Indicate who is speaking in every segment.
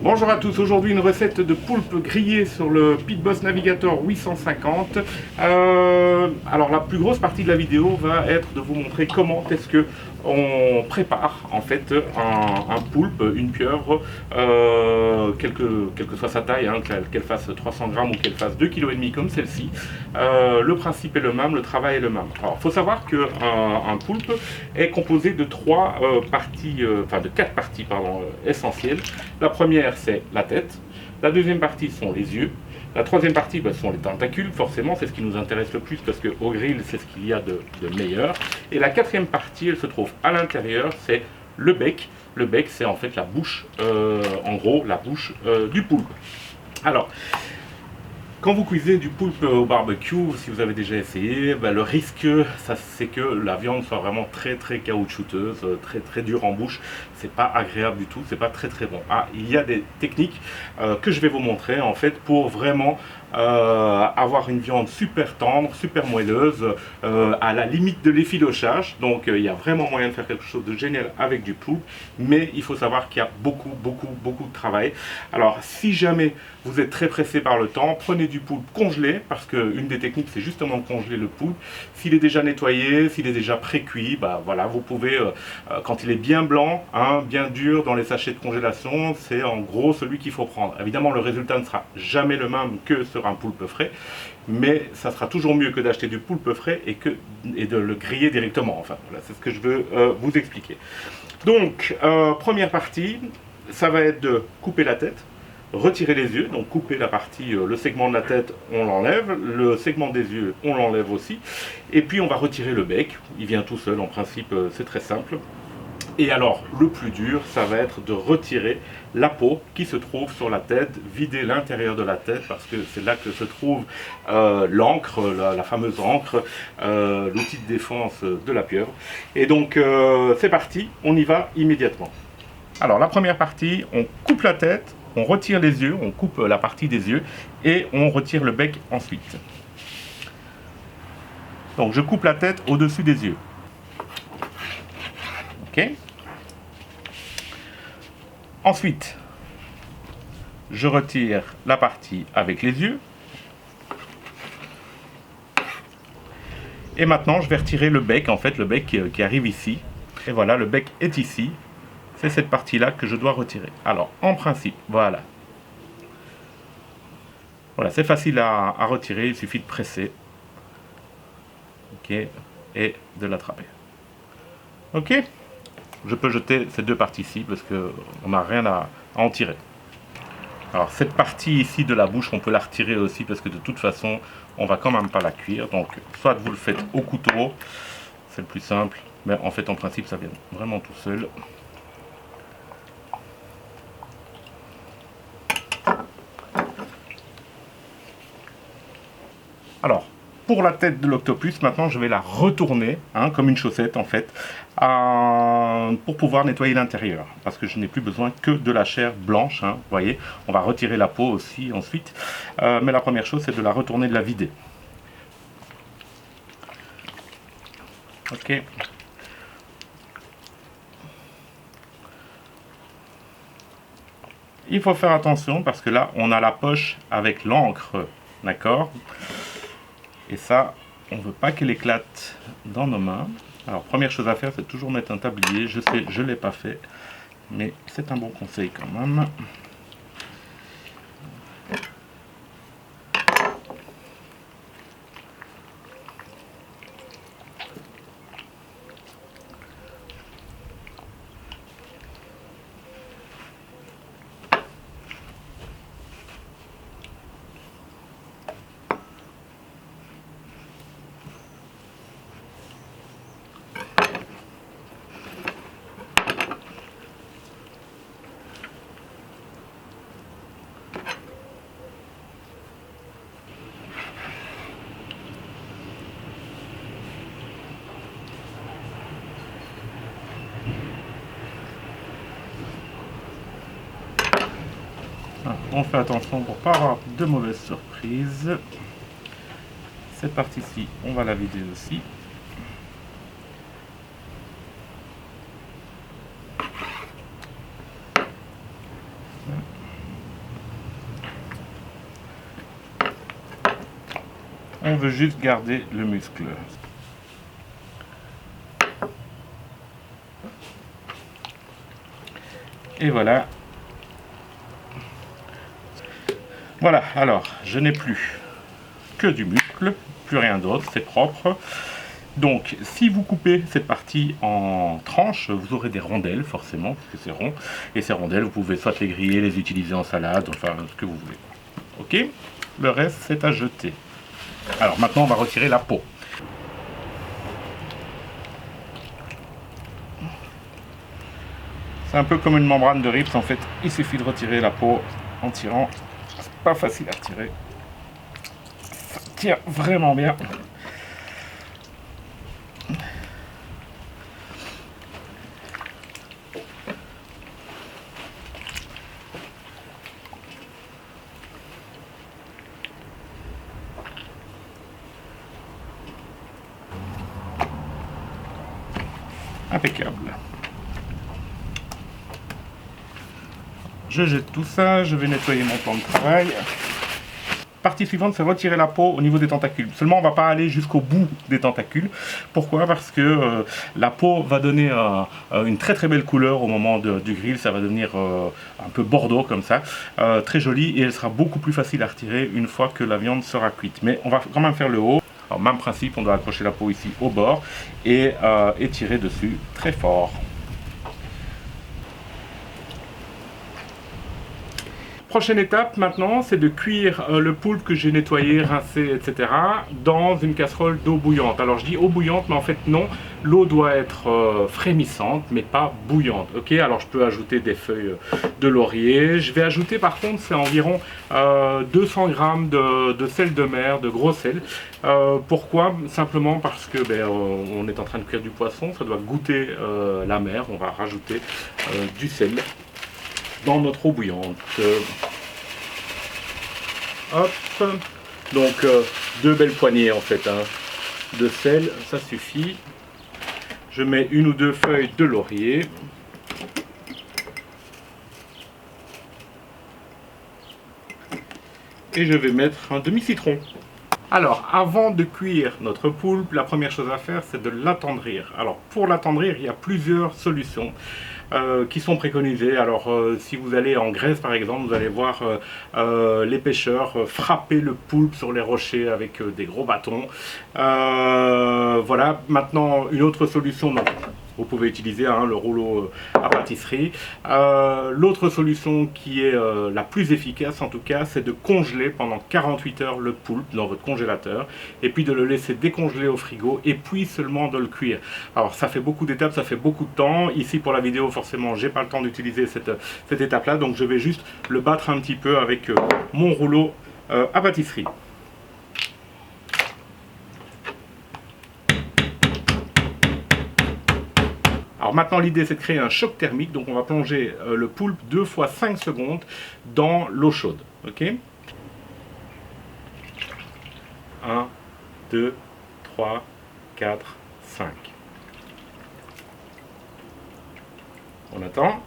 Speaker 1: Bonjour à tous, aujourd'hui une recette de poulpe grillée sur le Pitboss Navigator 850. Alors la plus grosse partie de la vidéo va être de vous montrer comment est-ce que on prépare en fait un poulpe, une pieuvre, quelle que soit sa taille, hein, qu'elle fasse 300 grammes ou qu'elle fasse 2,5 kg comme celle-ci. Le principe est le même, le travail est le même. Alors il faut savoir qu'un poulpe est composé de quatre parties pardon, essentielles. La première c'est la tête, la deuxième partie sont les yeux, la troisième partie sont les tentacules, forcément c'est ce qui nous intéresse le plus parce qu'au grill c'est ce qu'il y a de meilleur. Et la quatrième partie elle se trouve à l'intérieur, c'est le bec. Le bec c'est en fait la bouche, en gros la bouche du poulpe. Alors, quand vous cuisez du poulpe au barbecue, si vous avez déjà essayé, le risque, c'est que la viande soit vraiment très caoutchouteuse, très dure en bouche. C'est pas agréable du tout, c'est pas très bon. Il y a des techniques que je vais vous montrer en fait pour vraiment avoir une viande super tendre, super moelleuse, à la limite de l'effilochage. Donc il y a vraiment moyen de faire quelque chose de génial avec du poulpe, mais il faut savoir qu'il y a beaucoup de travail. Alors si jamais vous êtes très pressé par le temps, prenez du poulpe congelé, parce qu'une des techniques c'est justement de congeler le poulpe. S'il est déjà nettoyé, s'il est déjà pré-cuit, voilà, vous pouvez, quand il est bien blanc, hein, bien dur dans les sachets de congélation, c'est en gros celui qu'il faut prendre. Évidemment le résultat ne sera jamais le même que sur un poulpe frais, mais ça sera toujours mieux que d'acheter du poulpe frais et de le griller directement. Enfin voilà, c'est ce que je veux vous expliquer. Donc première partie, ça va être de couper la tête, retirer les yeux, donc couper la partie, le segment de la tête, on l'enlève, le segment des yeux, on l'enlève aussi, et puis on va retirer le bec, il vient tout seul, en principe c'est très simple. Et alors, le plus dur, ça va être de retirer la peau qui se trouve sur la tête, vider l'intérieur de la tête, parce que c'est là que se trouve l'encre, la fameuse encre, l'outil de défense de la pieuvre. Et donc, c'est parti, on y va immédiatement. Alors, la première partie, on coupe la tête, on retire les yeux, on coupe la partie des yeux, et on retire le bec ensuite. Donc, je coupe la tête au-dessus des yeux. Ok ? Ensuite, je retire la partie avec les yeux. Et maintenant, je vais retirer le bec, en fait, le bec qui arrive ici. Et voilà, le bec est ici. C'est cette partie-là que je dois retirer. Alors, en principe, voilà. Voilà, c'est facile à retirer, il suffit de presser. Ok, et de l'attraper. Ok ? Je peux jeter ces deux parties-ci parce qu'on n'a rien à en tirer. Alors cette partie ici de la bouche, on peut la retirer aussi parce que de toute façon, on va quand même pas la cuire. Donc soit vous le faites au couteau, c'est le plus simple, mais en fait en principe ça vient vraiment tout seul. Alors, pour la tête de l'octopus, maintenant je vais la retourner, hein, comme une chaussette en fait, pour pouvoir nettoyer l'intérieur. Parce que je n'ai plus besoin que de la chair blanche, hein, vous voyez. On va retirer la peau aussi ensuite. Mais la première chose, c'est de la retourner, de la vider. Ok. Il faut faire attention parce que là, on a la poche avec l'encre, d'accord ? Et ça, on ne veut pas qu'elle éclate dans nos mains. Alors, première chose à faire, c'est toujours mettre un tablier. Je sais, je ne l'ai pas fait, mais c'est un bon conseil quand même. On fait attention pour ne pas avoir de mauvaises surprises. Cette partie-ci, on va la vider aussi. On veut juste garder le muscle. Et voilà. Voilà, alors, je n'ai plus que du muscle, plus rien d'autre, c'est propre. Donc, si vous coupez cette partie en tranches, vous aurez des rondelles, forcément, parce que c'est rond. Et ces rondelles, vous pouvez soit les griller, les utiliser en salade, enfin, ce que vous voulez. Ok? Le reste, c'est à jeter. Alors, maintenant, on va retirer la peau. C'est un peu comme une membrane de rips, en fait. Il suffit de retirer la peau en tirant. C'est pas facile à retirer. Ça tire vraiment bien. Impeccable. Je jette tout ça, je vais nettoyer mon plan de travail. Partie suivante, c'est retirer la peau au niveau des tentacules. Seulement, on ne va pas aller jusqu'au bout des tentacules. Pourquoi? Parce que la peau va donner une très très belle couleur au moment du grill. Ça va devenir un peu bordeaux comme ça, très joli, et elle sera beaucoup plus facile à retirer une fois que la viande sera cuite. Mais on va quand même faire le haut. Alors, même principe, on doit accrocher la peau ici au bord et tirer dessus très fort. Prochaine étape maintenant, c'est de cuire le poulpe que j'ai nettoyé, rincé, etc. dans une casserole d'eau bouillante. Alors je dis eau bouillante, mais en fait non, l'eau doit être frémissante, mais pas bouillante. Ok, alors je peux ajouter des feuilles de laurier. Je vais ajouter par contre, c'est environ 200 g de sel de mer, de gros sel. Pourquoi? Simplement parce que on est en train de cuire du poisson, ça doit goûter la mer. On va rajouter du sel dans notre eau bouillante. Hop, donc 2 belles poignées en fait de sel, ça suffit. Je mets 1 ou 2 feuilles de laurier. Et je vais mettre un demi-citron. Alors, avant de cuire notre poulpe, la première chose à faire, c'est de l'attendrir. Alors, pour l'attendrir, il y a plusieurs solutions qui sont préconisées. Alors, si vous allez en Grèce, par exemple, vous allez voir les pêcheurs frapper le poulpe sur les rochers avec des gros bâtons. Voilà, maintenant, une autre solution, non. Vous pouvez utiliser le rouleau à pâtisserie. L'autre solution qui est la plus efficace en tout cas, c'est de congeler pendant 48 heures le poulpe dans votre congélateur et puis de le laisser décongeler au frigo et puis seulement de le cuire. Alors ça fait beaucoup d'étapes, ça fait beaucoup de temps. Ici pour la vidéo forcément j'ai pas le temps d'utiliser cette étape là, donc je vais juste le battre un petit peu avec mon rouleau à pâtisserie. Alors maintenant l'idée c'est de créer un choc thermique, donc on va plonger le poulpe 2 fois 5 secondes dans l'eau chaude. Ok, 1, 2, 3, 4, 5. On attend.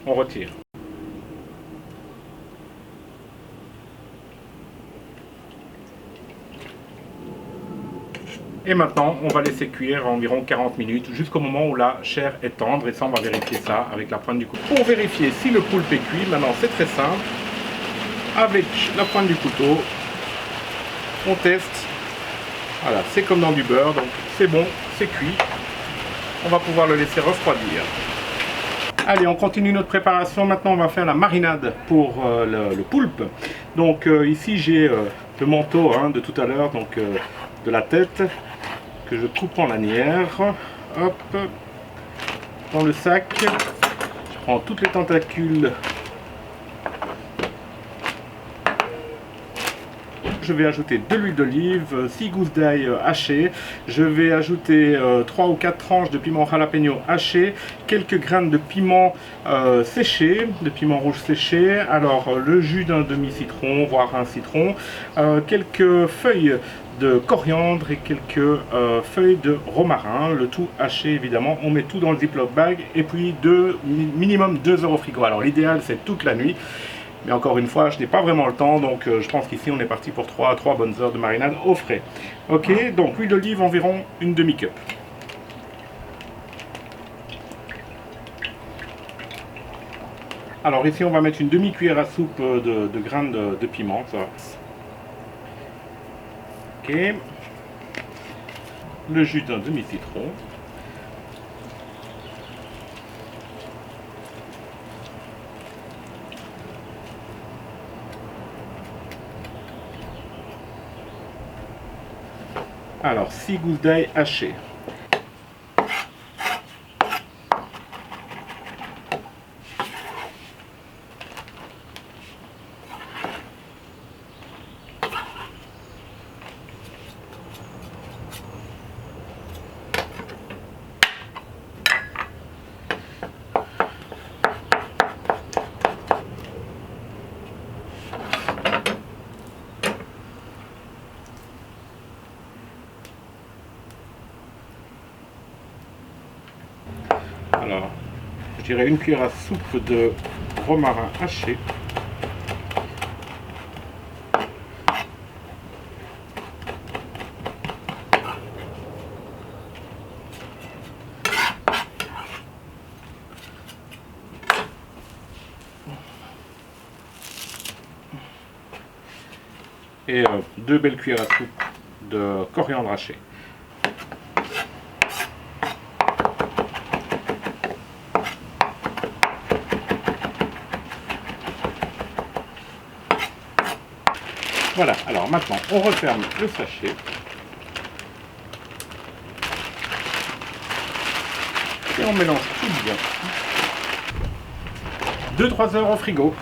Speaker 1: On retire. Et maintenant, on va laisser cuire environ 40 minutes jusqu'au moment où la chair est tendre. Et ça, on va vérifier ça avec la pointe du couteau. Pour vérifier si le poulpe est cuit, maintenant c'est très simple. Avec la pointe du couteau, on teste. Voilà, c'est comme dans du beurre, donc c'est bon, c'est cuit. On va pouvoir le laisser refroidir. Allez, on continue notre préparation. Maintenant, on va faire la marinade pour le poulpe. Donc ici, j'ai le manteau de tout à l'heure, donc de la tête, que je coupe en lanières. Hop, dans le sac, je prends toutes les tentacules je vais ajouter de l'huile d'olive, 6 gousses d'ail hachées, je vais ajouter 3 ou 4 tranches de piment jalapeno haché, quelques graines de piment séché, de piment rouge séché, alors le jus d'un demi-citron, voire un citron, quelques feuilles de coriandre et quelques feuilles de romarin, le tout haché évidemment. On met tout dans le Ziploc bag et puis minimum 2 heures au frigo. Alors l'idéal c'est toute la nuit, mais encore une fois je n'ai pas vraiment le temps, donc je pense qu'ici on est parti pour 3 bonnes heures de marinade au frais. Ok, donc huile d'olive environ une demi-cup. Alors ici on va mettre une demi-cuillère à soupe de graines de piment. Ça. Ok. Le jus d'un demi-citron. Alors 6 gousses d'ail hachées. Alors, je dirais une cuillère à soupe de romarin haché. Et 2 belles cuillères à soupe de coriandre haché. Voilà, alors maintenant on referme le sachet. Et on mélange tout bien. 2-3 heures au frigo.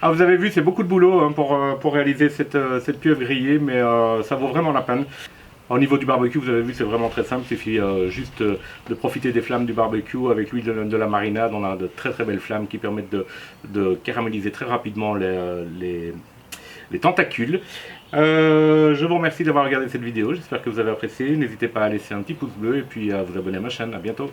Speaker 1: Ah, vous avez vu, c'est beaucoup de boulot hein, pour réaliser cette pieuvre grillée, mais ça vaut vraiment la peine. Au niveau du barbecue, vous avez vu, c'est vraiment très simple. Il suffit juste de profiter des flammes du barbecue avec l'huile de la marinade. On a de très très belles flammes qui permettent de caraméliser très rapidement les tentacules. Je vous remercie d'avoir regardé cette vidéo. J'espère que vous avez apprécié. N'hésitez pas à laisser un petit pouce bleu et puis à vous abonner à ma chaîne. À bientôt.